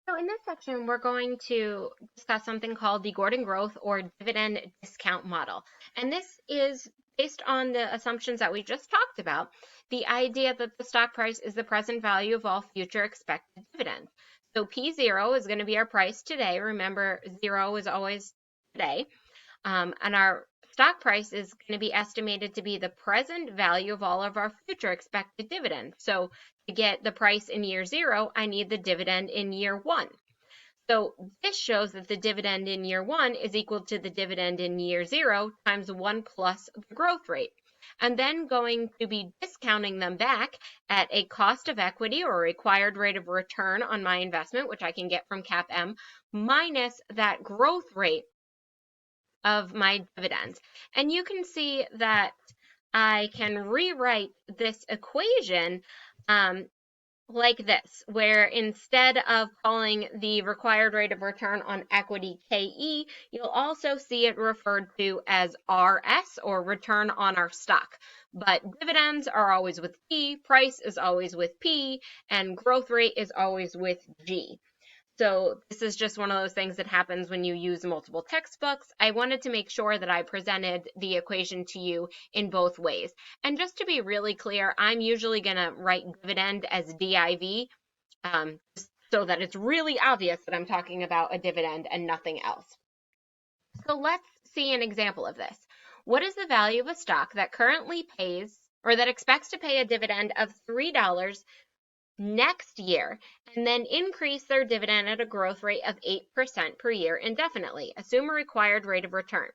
So in this section, we're going to discuss something called the Gordon Growth or dividend discount model. And this is based on the assumptions that we just talked about, the idea that the stock price is the present value of all future expected dividends. So P0 is going to be our price today. Remember, 0 is always today. And our stock price is going to be estimated to be the present value of all of our future expected dividends. So to get the price in year 0, I need the dividend in year 1. So this shows that the dividend in year 1 is equal to the dividend in year 0 times 1 plus the growth rate. I'm then going to be discounting them back at a cost of equity or required rate of return on my investment, which I can get from CAPM, minus that growth rate of my dividends. And you can see that I can rewrite this equation like this, where instead of calling the required rate of return on equity KE, you'll also see it referred to as RS, or return on our stock. But dividends are always with P, price is always with P, and growth rate is always with G. So this is just one of those things that happens when you use multiple textbooks. I wanted to make sure that I presented the equation to you in both ways. And just to be really clear, I'm usually going to write dividend as DIV, so that it's really obvious that I'm talking about a dividend and nothing else. So let's see an example of this. What is the value of a stock that currently pays, or that expects to pay a dividend of $3 next year, and then increase their dividend at a growth rate of 8% per year indefinitely? Assume a required rate of return.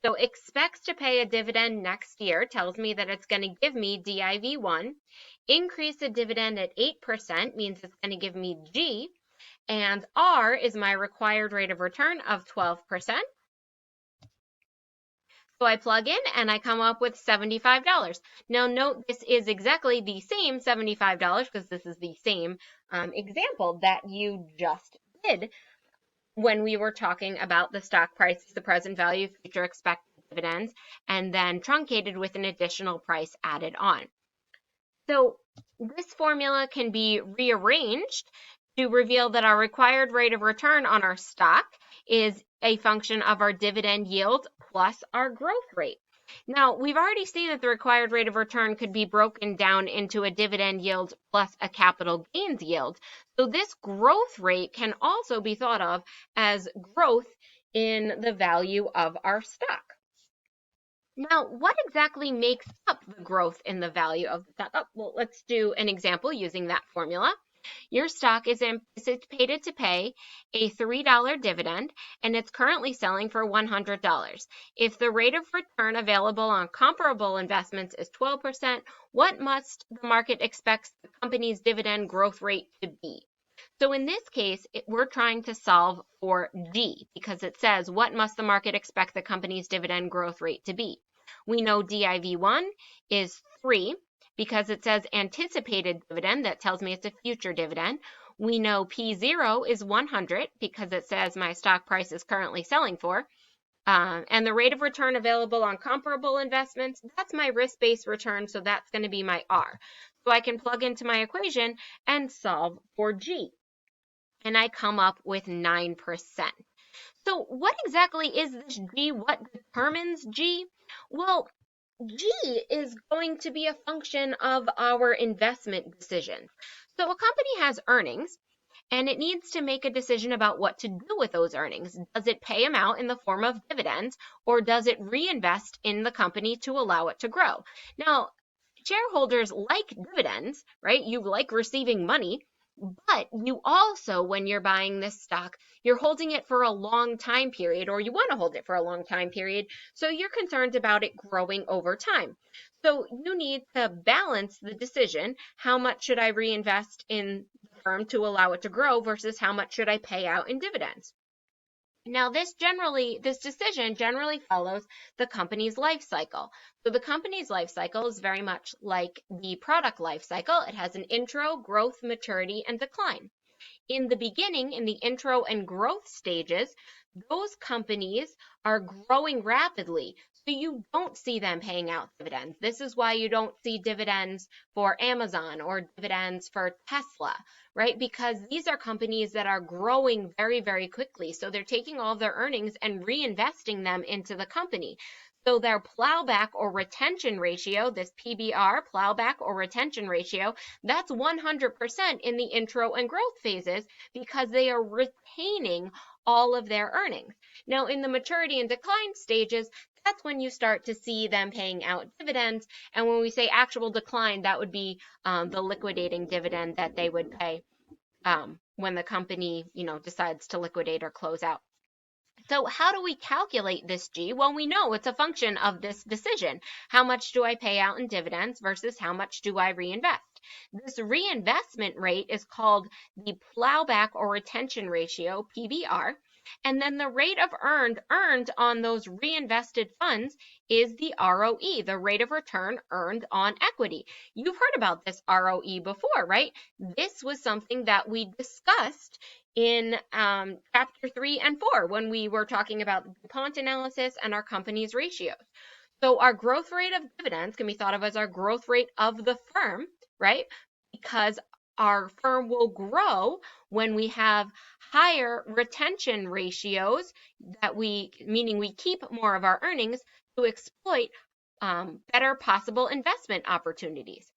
So expects to pay a dividend next year tells me that it's going to give me DIV1. Increase the dividend at 8% means it's going to give me G, and R is my required rate of return of 12%. So I plug in and I come up with $75. Now note, this is exactly the same $75 because this is the same example that you just did when we were talking about the stock price as the present value of future expected dividends, and then truncated with an additional price added on. So this formula can be rearranged to reveal that our required rate of return on our stock is a function of our dividend yield plus our growth rate. Now, we've already seen that the required rate of return could be broken down into a dividend yield plus a capital gains yield. So this growth rate can also be thought of as growth in the value of our stock. Now, what exactly makes up the growth in the value of the stock? Well, let's do an example using that formula. Your stock is anticipated to pay a $3 dividend, and it's currently selling for $100. If the rate of return available on comparable investments is 12%, what must the market expect the company's dividend growth rate to be? So in this case, we're trying to solve for G, because it says, what must the market expect the company's dividend growth rate to be? We know DIV1 is 3, because it says anticipated dividend. That tells me it's a future dividend. We know P0 is 100 because it says my stock price is currently selling for. And the rate of return available on comparable investments, that's my risk-based return, so that's going to be my R. So I can plug into my equation and solve for G. And I come up with 9%. So what exactly is this G? What determines G? Well, G is going to be a function of our investment decision. So a company has earnings, and it needs to make a decision about what to do with those earnings. Does it pay them out in the form of dividends, or does it reinvest in the company to allow it to grow? Now, shareholders like dividends, right? You like receiving money. But you also, when you're buying this stock, you're holding it for a long time period, or you want to hold it for a long time period, so you're concerned about it growing over time. So you need to balance the decision, how much should I reinvest in the firm to allow it to grow versus how much should I pay out in dividends? Now, this decision generally follows the company's life cycle. So the company's life cycle is very much like the product life cycle. It has an intro, growth, maturity, and decline. In the beginning, in the intro and growth stages, those companies are growing rapidly. So you don't see them paying out dividends. This is why you don't see dividends for Amazon or dividends for Tesla, right? Because these are companies that are growing very, very quickly. So they're taking all of their earnings and reinvesting them into the company. So their plowback or retention ratio, this PBR, plowback or retention ratio, that's 100% in the intro and growth phases because they are retaining all of their earnings. Now, in the maturity and decline stages, that's when you start to see them paying out dividends. And when we say actual decline, that would be the liquidating dividend that they would pay when the company, decides to liquidate or close out. So how do we calculate this G? Well, we know it's a function of this decision. How much do I pay out in dividends versus how much do I reinvest? This reinvestment rate is called the plowback or retention ratio, PBR. And then the rate of earned on those reinvested funds is the ROE, the rate of return earned on equity. You've heard about this ROE before, right? This was something that we discussed in chapter 3 and 4 when we were talking about the DuPont analysis and our company's ratios. So our growth rate of dividends can be thought of as our growth rate of the firm, right? Because our firm will grow when we have higher retention ratios meaning we keep more of our earnings to exploit better possible investment opportunities.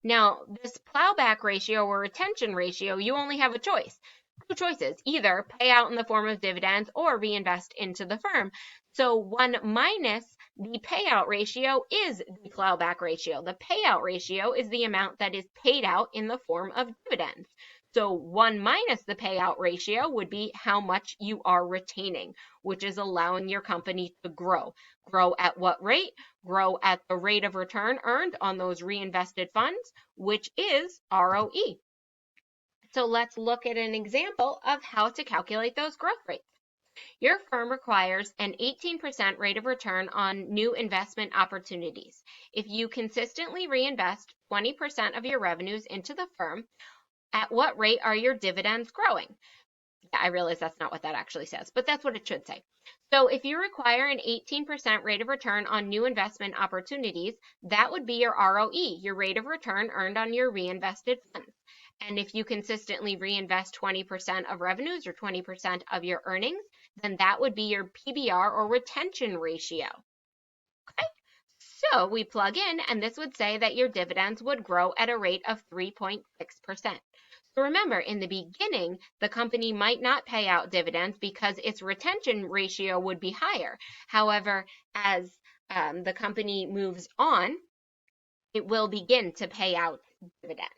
Now, this plowback ratio or retention ratio, you only have a choice. Two choices, either pay out in the form of dividends or reinvest into the firm. So 1 minus the payout ratio is the plowback ratio. The payout ratio is the amount that is paid out in the form of dividends. So 1 minus the payout ratio would be how much you are retaining, which is allowing your company to grow. Grow at what rate? Grow at the rate of return earned on those reinvested funds, which is ROE. So let's look at an example of how to calculate those growth rates. Your firm requires an 18% rate of return on new investment opportunities. If you consistently reinvest 20% of your revenues into the firm, at what rate are your dividends growing? I realize that's not what that actually says, but that's what it should say. So if you require an 18% rate of return on new investment opportunities, that would be your ROE, your rate of return earned on your reinvested funds. And if you consistently reinvest 20% of revenues or 20% of your earnings, then that would be your PBR or retention ratio. Okay, so we plug in, and this would say that your dividends would grow at a rate of 3.6%. So remember, in the beginning, the company might not pay out dividends because its retention ratio would be higher. However, as the company moves on, it will begin to pay out dividends.